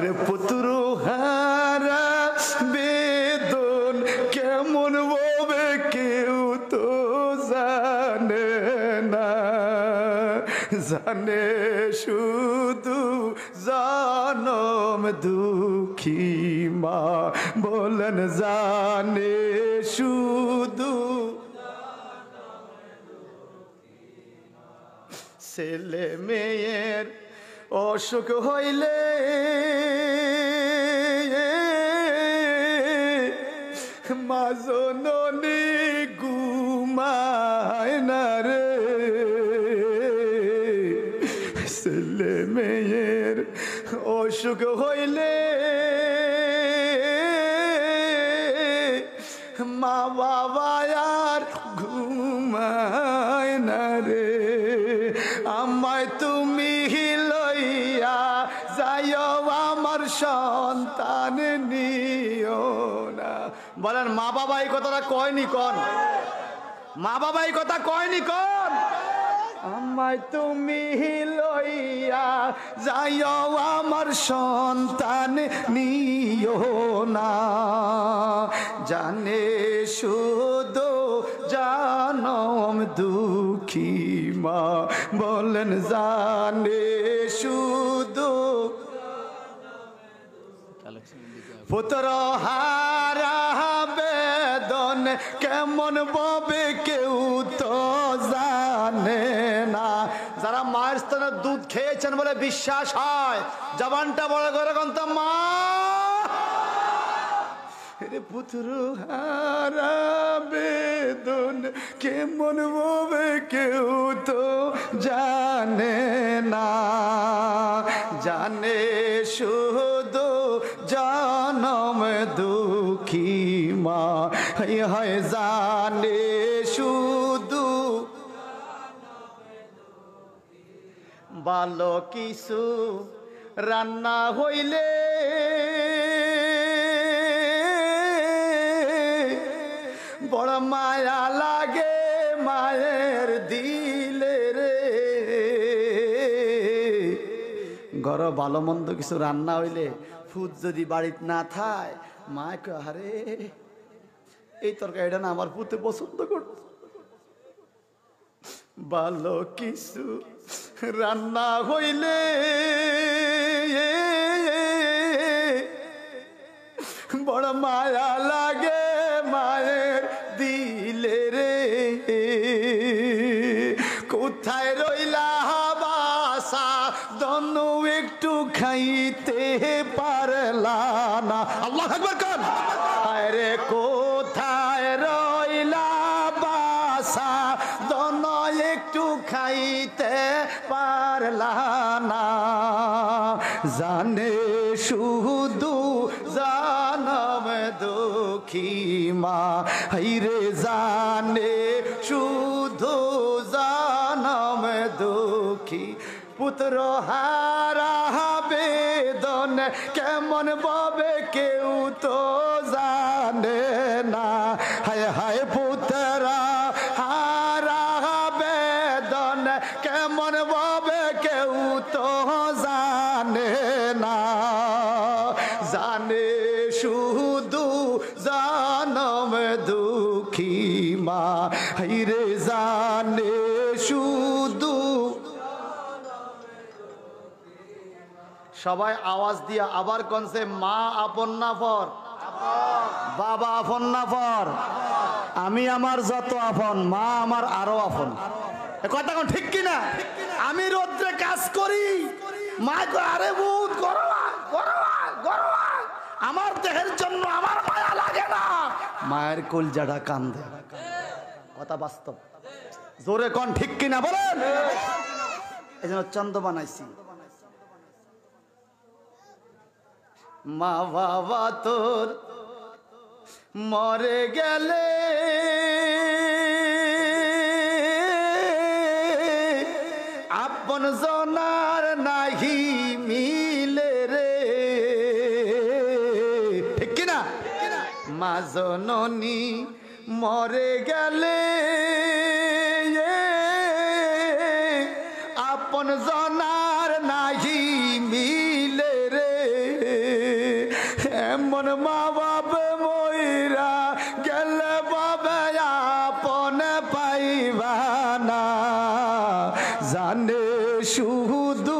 রে পুত্র হারা বেদন কেমন ববে কেউ তো জানে না, জানে শুধু জনম দুঃখী মা। বলেন জানে শুধু ছেলে মেয়ের অসুখ হইলে মা জননী ঘুমায় না রে, ছেলে মেয়ের অসুখ হইলে মা বাবা আর ঘুমায় না রে। আমায় তুমি লইয়া যাইও আমার সন্তান নিও না। বলেন মা বাবা এই কথাটা কয়নি কোন? মা বাবা এই কথা কয়নি কোন? আমায় তুমি লইয়া যাইও আমার সন্তান নিও না, জানে শুধু জনম দুঃখী মা। বলেন জানে শুধু পুত্র হারা বেদন কেমন ববে কেউ তো জানে না। যারা মায়ের স্তনে দুধ খেয়েছেন বলে বিশ্বাস হয়, জবানটা বড় করে কন্ত মা। রে পুত্র হারা বেদন কেমন ববে কেউ তো জানে না, জানে শুধু জনম দুঃখী মা। হয় জানে শুধু ভালো কিছু রান্না হইলে বড় মায়া লাগে মায়ের দিলে রে। ঘর ভালো মন্দ কিছু রান্না হইলে ফুদ যদি বাড়িতে না থায় মা কয় আরে এই তরকারিটা না আমার পুতে পছন্দ করত। ভালো কিছু রান্না হইলে বড় মায়া লাগে মায়ের দিলে রে। কোথায় রইলা বাসা দনু একটু খাইতে পারলা না। আল্লাহু আকবার কোন? আরে কোথায় রইলা বাসা দনু একটু খাইতে পারলা না, জানে শুধু জনম দুঃখী মা। হাইরে জানে শুধু জনম দুঃখী পুত্র হারা বেদন কেমন ববে কেউ তো জানে না। হায় হায় পুত্র হারা বেদন কেমন ববে কেউ তো জানে না, জানে শুধু জনম দুঃখী মা। হাইরে জানে শুধু। সবাই আওয়াজ দিয়া আবার কোনছে মা আপন না পর, বাবা আপন না পর। আমি আমার যত আপন মা আমার আরো আপন। কথা কোন ঠিক কিনা? আমি রোদ্রে কাজ করি মা কয় আরে বহুত গরম গরম, আমার দেহের জন্য আমার মায়া লাগে না। মায়ের কলজাটা কান্দে। কথা বাস্তব। জোরে কোন ঠিক কিনা বলেন? এই জন্য চন্দ বানাইছি। মা বাবা তোর মরে গেলে আপন জনার নাহি মিলে রে, ঠিক কিনা? মা জননী মরে গেলে আপন জনার নাহি মিলে রে। এমন মা বাবা মইরা গেলে বাবে আপন পাইবা না জানে শুধু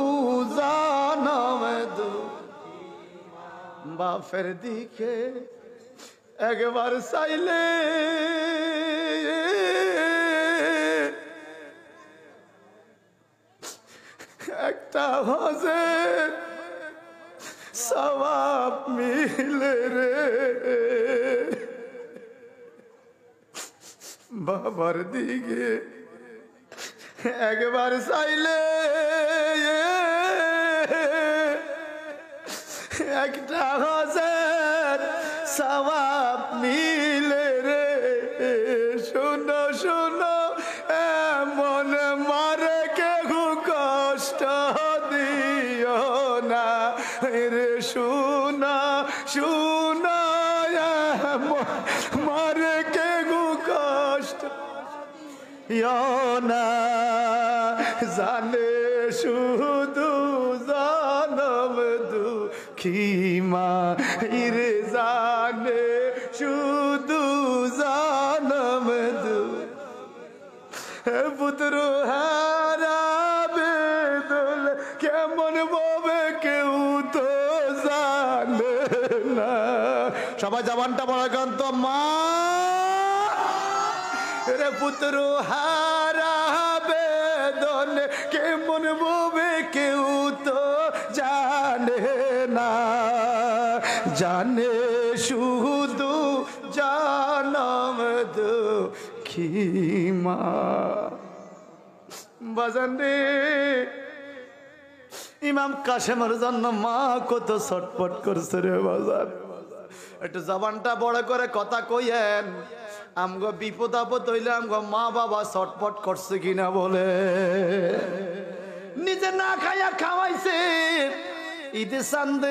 জনম বাপের দিকে একবার চাইলে একটা হজের সওয়াব মিলে রে বাবার দিকে একবার চাইলে একটা হজের সওয়াব মিলে রে শোনো শোনো এমন মারে কেউ কষ্ট দিও না রে শোনা শোনা মারে কেউ কষ্ট না জানে শুধু জনম দুঃখী মা রে জানে শুধু জনম পুত্র হারাবে দোল কেমন ভাবে কেউ তো জানে না সবাই জবানটা বলা গান তো মা রে পুত্র হারাবে দোল কেমন ভাবে কেউ তো জানে না জানে শুধু জানম দুঃখী মা বাজান রে ইমাম কাসেমের জন্য মা কত ছটপট করছে রে বাজার একটু জবানটা বড় করে কথা কইয়েন আমগো বিপদ আপদ হইলে আমগো মা বাবা ছটপট করছে কিনা বলে নিজে না খাইয়া খাওয়াইছে ঈদে চান্দে